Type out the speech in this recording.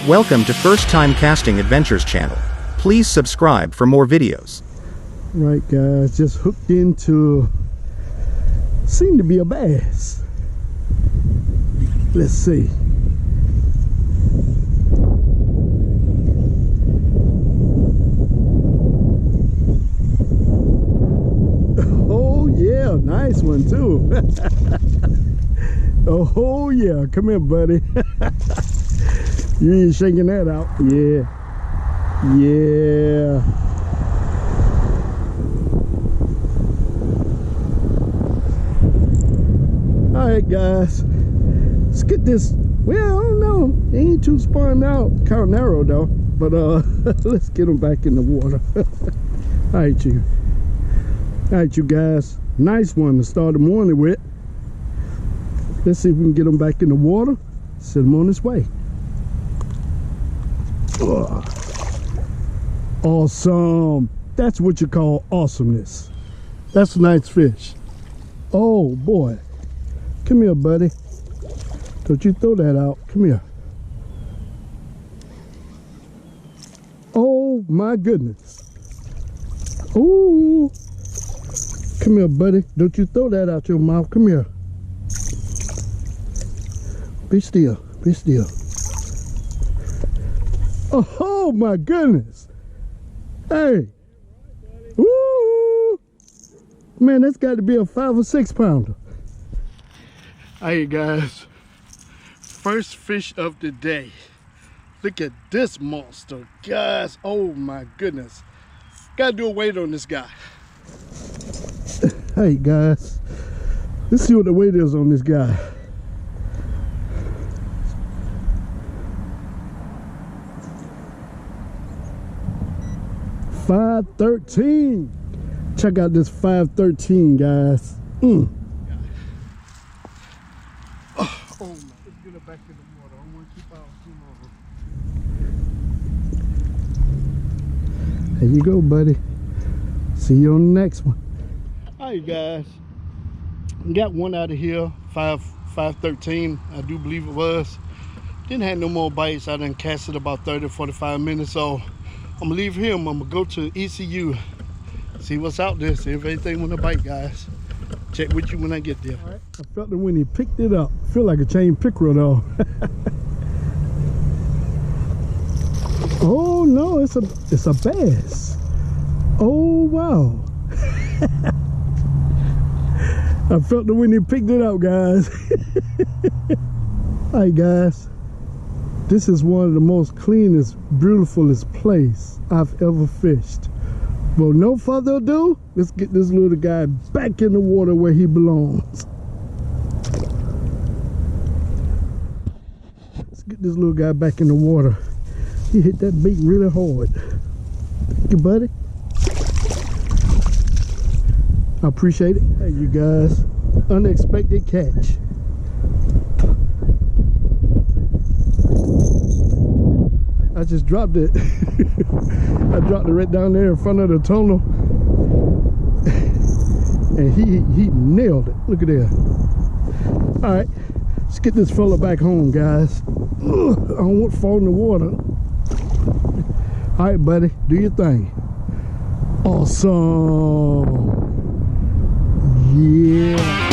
Welcome to First Time Casting Adventures channel. Please subscribe for more videos. Right guys, just hooked into, seemed to be a bass. Let's see. Oh yeah, nice one too. Oh yeah, come here buddy. You ain't shaking that out. Yeah. Yeah. Alright guys. Let's get this. Well, I don't know. It ain't too spun out. Kind of narrow though. But let's get them back in the water. Alright you. Alright you guys. Nice one to start the morning with. Let's see if we can get them back in the water. Send them on this way. Awesome. That's what you call awesomeness. That's a nice fish. Oh boy. Come here buddy. Don't you throw that out. Come here. Oh my goodness. Ooh. Come here buddy. Don't you throw that out your mouth. Come here. Be still. Be still. Oh my goodness. Hey. Woo. Man, that's got to be a 5 or 6 pounder. Hey guys. First fish of the day. Look at this monster, guys. Oh my goodness. Gotta do a weight on this guy. Hey guys. Let's see what the weight is on this guy. $5.13. Check out this $5.13, guys. Oh my. Let's get it back in the water. I don't want to keep out too long. There you go, buddy. See you on the next one. All right, guys. Got one out of here. 5.13. I do believe it was. Didn't have no more bites. I done cast it about 30-45 minutes. So I'm gonna leave him. I'm gonna go to ECU, see what's out there, see if anything want to bite, guys. Check with you when I get there. All right. I felt it when he picked it up. Feel like a chain pickerel though. Oh no, it's a bass. Oh wow. I felt it when he picked it up, guys. All right, guys. This is one of the most cleanest, beautifulest place I've ever fished. Well, no further ado, let's get this little guy back in the water where he belongs. Let's get this little guy back in the water. He hit that bait really hard. Thank you, buddy. I appreciate it. Hey, you guys, unexpected catch. I just dropped it. I dropped it right down there in front of the tunnel. And he nailed it. Look at that. Alright, let's get this fella back home, guys. Ugh, I don't want to fall in the water. Alright, buddy, do your thing. Awesome. Yeah.